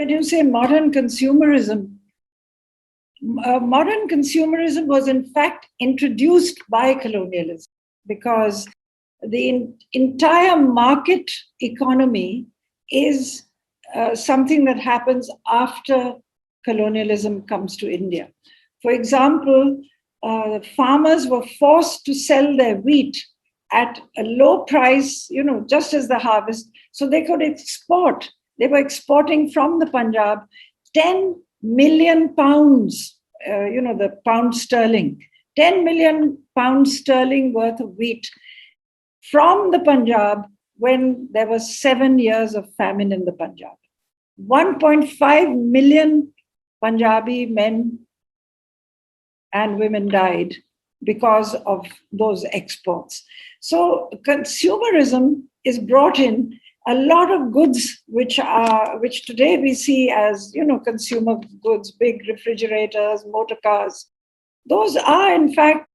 When you say modern consumerism was in fact introduced by colonialism because the entire market economy is something that happens after colonialism comes to India. For example, farmers were forced to sell their wheat at a low price, just as the harvest, so they could export. They were exporting from the Punjab 10 million pounds, the pound sterling, 10 million pounds sterling worth of wheat from the Punjab when there was 7 years of famine in the Punjab. 1.5 million Punjabi men and women died because of those exports. So consumerism is brought in a lot of goods which today we see as consumer goods, big refrigerators, motor cars. Those are in fact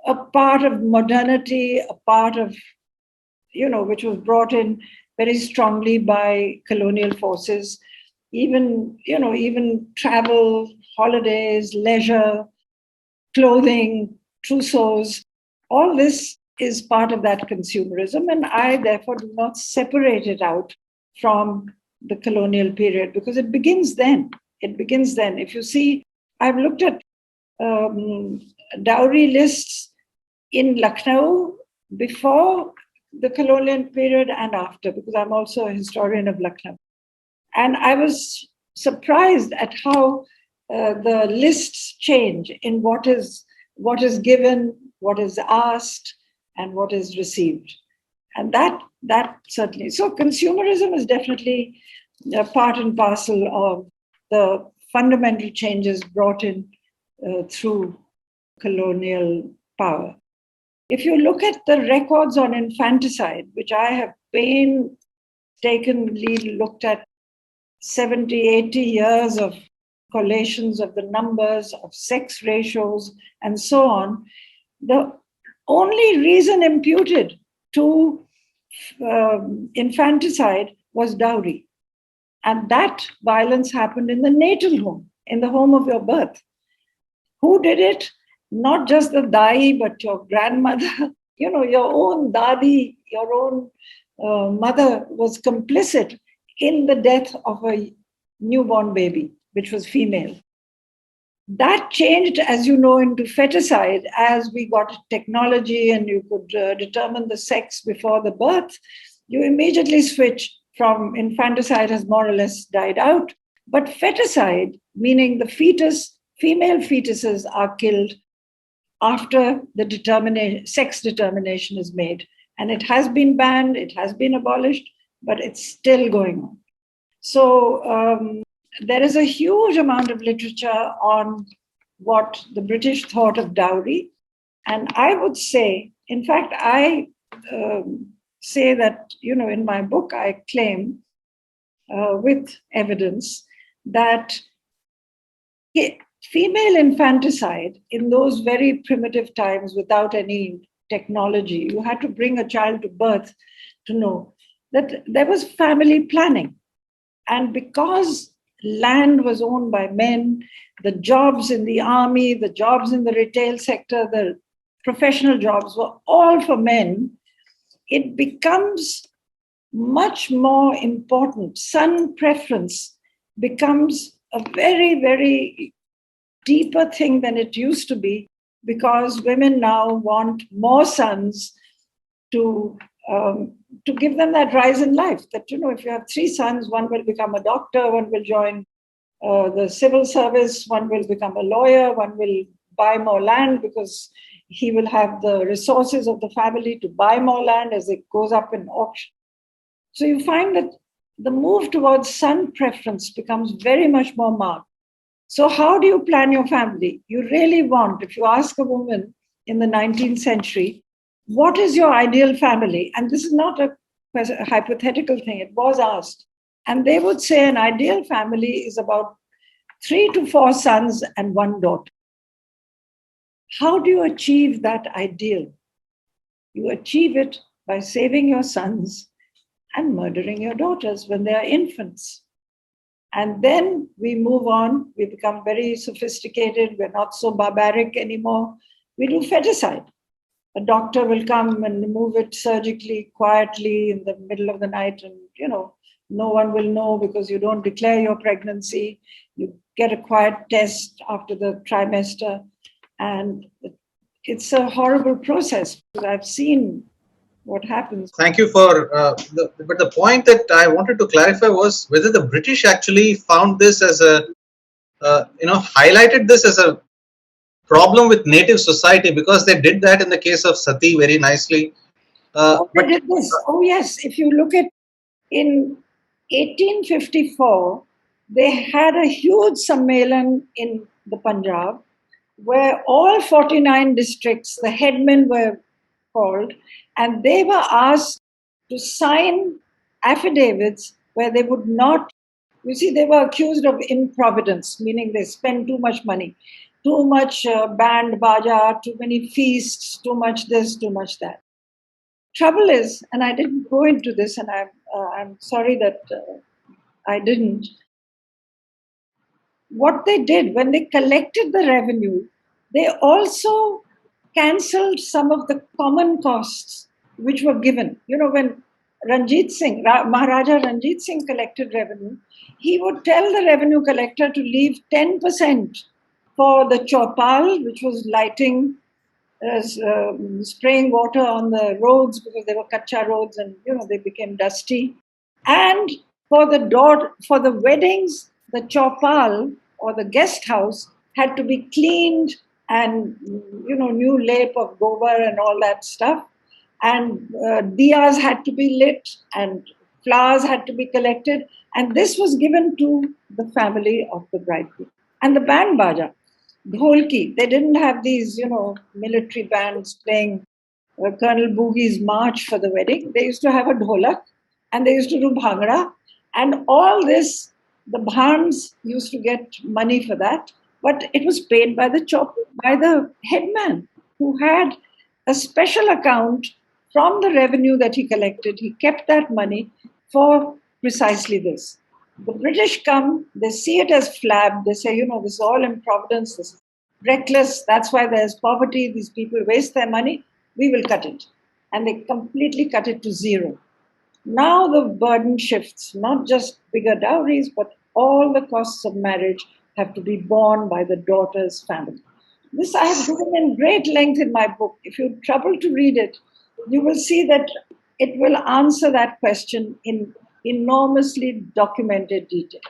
a part of modernity, a part of which was brought in very strongly by colonial forces. Even travel, holidays, leisure, clothing, trousseaus, all this is part of that consumerism. And I therefore do not separate it out from the colonial period because it begins then. If you see, I've looked at dowry lists in Lucknow before the colonial period and after, because I'm also a historian of Lucknow. And I was surprised at how the lists change in what is given, what is asked, and what is received. And that certainly. So consumerism is definitely a part and parcel of the fundamental changes brought in through colonial power. If you look at the records on infanticide, which I have painstakingly looked at 70, 80 years of collations of the numbers, of sex ratios, and so on, the only reason imputed to infanticide was dowry. And that violence happened in the natal home, in the home of your birth. Who did it? Not just the dai, but your grandmother, your own dadi, your own mother was complicit in the death of a newborn baby, which was female. That changed, as you know, into feticide as we got technology and you could determine the sex before the birth. You immediately switch from infanticide has more or less died out. But feticide, meaning the fetus, female fetuses are killed after the sex determination is made. And it has been banned, it has been abolished, but it's still going on. So there is a huge amount of literature on what the British thought of dowry. And I would say, in fact, I say that, in my book, I claim with evidence that female infanticide in those very primitive times without any technology, you had to bring a child to birth to know that there was family planning. And because land was owned by men, the jobs in the army, the jobs in the retail sector, the professional jobs were all for men, it becomes much more important. Son preference becomes a very, very deeper thing than it used to be because women now want more sons to give them that rise in life. That, if you have 3 sons, one will become a doctor, one will join the civil service, one will become a lawyer, one will buy more land because he will have the resources of the family to buy more land as it goes up in auction. So you find that the move towards son preference becomes very much more marked. So how do you plan your family? You really want, if you ask a woman in the 19th century, what is your ideal family? And this is not a hypothetical thing, it was asked. And they would say an ideal family is about 3 to 4 sons and 1 daughter. How do you achieve that ideal? You achieve it by saving your sons and murdering your daughters when they are infants. And then we move on. We become very sophisticated. We're not so barbaric anymore. We do feticide. A doctor will come and remove it surgically, quietly in the middle of the night. And, no one will know because you don't declare your pregnancy. You get a quiet test after the trimester. And it's a horrible process. I've seen what happens. Thank you for but the point that I wanted to clarify was whether the British actually found this as a highlighted this as a problem with native society, because they did that in the case of Sati very nicely. They did this. Oh yes, if you look at in 1854, they had a huge sammelan in the Punjab where all 49 districts, the headmen were called, and they were asked to sign affidavits where they would not, you see, they were accused of improvidence, meaning they spend too much money, too much band baja, too many feasts, too much this, too much that. Trouble is, and I didn't go into this, and I'm sorry that I didn't. What they did when they collected the revenue, they also cancelled some of the common costs which were given. When Maharaja Ranjit Singh collected revenue, he would tell the revenue collector to leave 10% for the chaupal, which was lighting, spraying water on the roads because they were kacha roads and they became dusty. And for the weddings, the chaupal or the guest house had to be cleaned and new lap of gobar and all that stuff. And diyas had to be lit and flowers had to be collected. And this was given to the family of the bridegroom. And the band baja, dholki, they didn't have these, military bands playing Colonel Boogie's march for the wedding. They used to have a dholak and they used to do bhangra. And all this, the bhans used to get money for that. But it was paid by the headman, who had a special account from the revenue that he collected. He kept that money for precisely this. The British come, they see it as flab. They say, this is all improvidence, this is reckless. That's why there's poverty. These people waste their money. We will cut it. And they completely cut it to zero. Now the burden shifts, not just bigger dowries, but all the costs of marriage have to be borne by the daughter's family. This I have given in great length in my book. If you trouble to read it, you will see that it will answer that question in enormously documented detail.